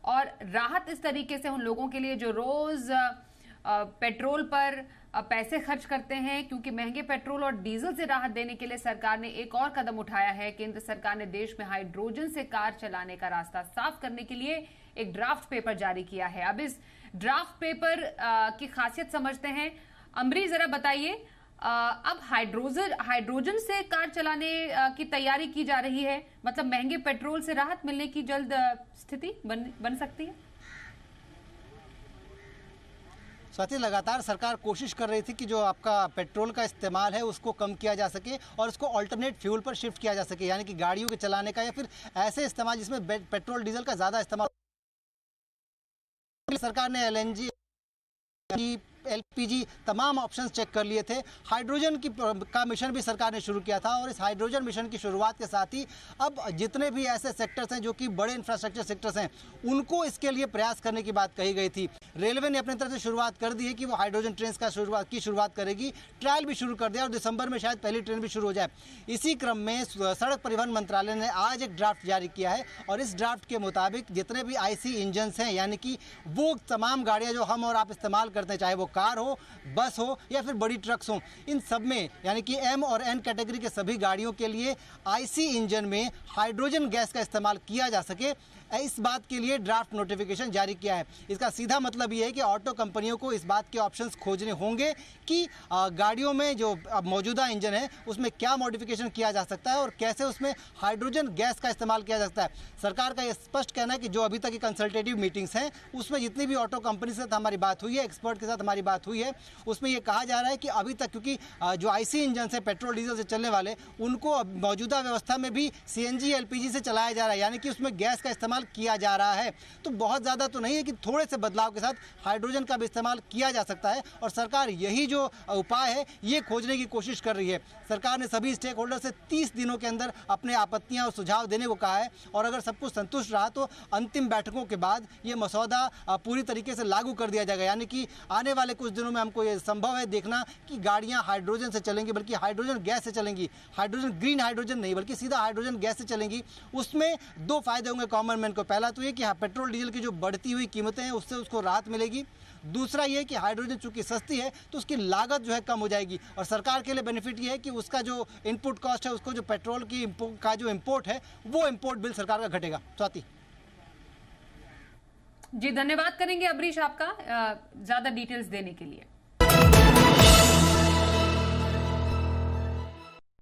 और राहत इस तरीके से उन लोगों के लिए जो रोज पेट्रोल पर पैसे खर्च करते हैं, क्योंकि महंगे पेट्रोल और डीजल से राहत देने के लिए सरकार ने एक और कदम उठाया है। केंद्र सरकार ने देश में हाइड्रोजन से कार चलाने का रास्ता साफ करने के लिए एक ड्राफ्ट पेपर जारी किया है। अब इस ड्राफ्ट पेपर की खासियत समझते हैं। अमरीश, जरा बताइए, अब हाइड्रोजन से कार चलाने की तैयारी की जा रही है, मतलब महंगे पेट्रोल से राहत मिलने की जल्द स्थिति बन सकती है। साथ ही लगातार सरकार कोशिश कर रही थी कि जो आपका पेट्रोल का इस्तेमाल है उसको कम किया जा सके और उसको अल्टरनेट फ्यूल पर शिफ्ट किया जा सके, यानी कि गाड़ियों के चलाने का या फिर ऐसे इस्तेमाल जिसमें पेट्रोल डीजल का ज़्यादा इस्तेमाल। सरकार ने LNG, LPG तमाम ऑप्शंस चेक कर लिए थे। हाइड्रोजन का मिशन भी सरकार ने शुरू किया था और इस हाइड्रोजन मिशन की शुरुआत के साथ ही अब जितने भी ऐसे सेक्टर्स हैं जो कि बड़े इंफ्रास्ट्रक्चर सेक्टर्स हैं उनको इसके लिए प्रयास करने की बात कही गई थी। रेलवे ने अपनी तरफ से शुरुआत कर दी है कि वो हाइड्रोजन ट्रेन का शुरुआत करेगी, ट्रायल भी शुरू कर दिया और दिसंबर में शायद पहली ट्रेन भी शुरू हो जाए। इसी क्रम में सड़क परिवहन मंत्रालय ने आज एक ड्राफ्ट जारी किया है और इस ड्राफ्ट के मुताबिक जितने भी IC इंजन्स हैं, यानी कि वो तमाम गाड़ियाँ जो हम और आप इस्तेमाल करते हैं, चाहे वो कार हो, बस हो या फिर बड़ी ट्रक्स हो, इन सब में यानी कि M और N कैटेगरी के सभी गाड़ियों के लिए IC इंजन में हाइड्रोजन गैस का इस्तेमाल किया जा सके, इस बात के लिए ड्राफ्ट नोटिफिकेशन जारी किया है। इसका सीधा मतलब ये है कि ऑटो कंपनियों को इस बात के ऑप्शंस खोजने होंगे कि गाड़ियों में जो मौजूदा इंजन है उसमें क्या मॉडिफिकेशन किया जा सकता है और कैसे उसमें हाइड्रोजन गैस का इस्तेमाल किया जा सकता है। सरकार का ये स्पष्ट कहना है कि जो अभी तक की कंसल्टेटिव मीटिंग्स हैं उसमें जितनी भी ऑटो कंपनी से हमारी बात हुई है, एक्सपर्ट के साथ हमारी बात हुई है, उसमें ये कहा जा रहा है कि अभी तक क्योंकि जो IC इंजन से पेट्रोल डीजल से चलने वाले उनको मौजूदा व्यवस्था में भी CNG LPG से चलाया जा रहा है, यानी कि उसमें गैस का इस्तेमाल किया जा रहा है। तो बहुत ज़्यादा तो नहीं है कि थोड़े से बदलाव के साथ हाइड्रोजन का भी इस्तेमाल किया जा सकता है और सरकार यही जो उपाय है ये खोजने की कोशिश कर रही है। सरकार ने सभी स्टेक होल्डर से 30 दिनों के अंदर अपने आपत्तियां और सुझाव देने को कहा है और अगर सब कुछ संतुष्ट रहा तो अंतिम बैठकों के बाद ये मसौदा पूरी तरीके से लागू कर दिया जाएगा, यानी कि आने वाले कुछ दिनों में हमको ये संभव है देखना कि गाड़ियां हाइड्रोजन से चलेंगी, बल्कि हाइड्रोजन गैस से चलेंगी। हाइड्रोजन ग्रीन हाइड्रोजन नहीं बल्कि सीधा हाइड्रोजन गैस से चलेंगी। उसमें 2 फायदे होंगे कॉमन मैन को। पहला तो ये कि पेट्रोल डीजल की जो बढ़ती हुई कीमतें हैं उससे उसको राहत मिलेगी। दूसरा ये कि हाइड्रोजन चूंकि सस्ती है तो उसकी लागत जो है कम हो जाएगी और सरकार के लिए बेनिफिट ये है कि उसका जो इनपुट कॉस्ट है, उसको जो पेट्रोल की का जो इम्पोर्ट है वो इम्पोर्ट बिल सरकार का घटेगा। स्वाति जी, धन्यवाद करेंगे अमरीश आपका ज्यादा डिटेल्स देने के लिए।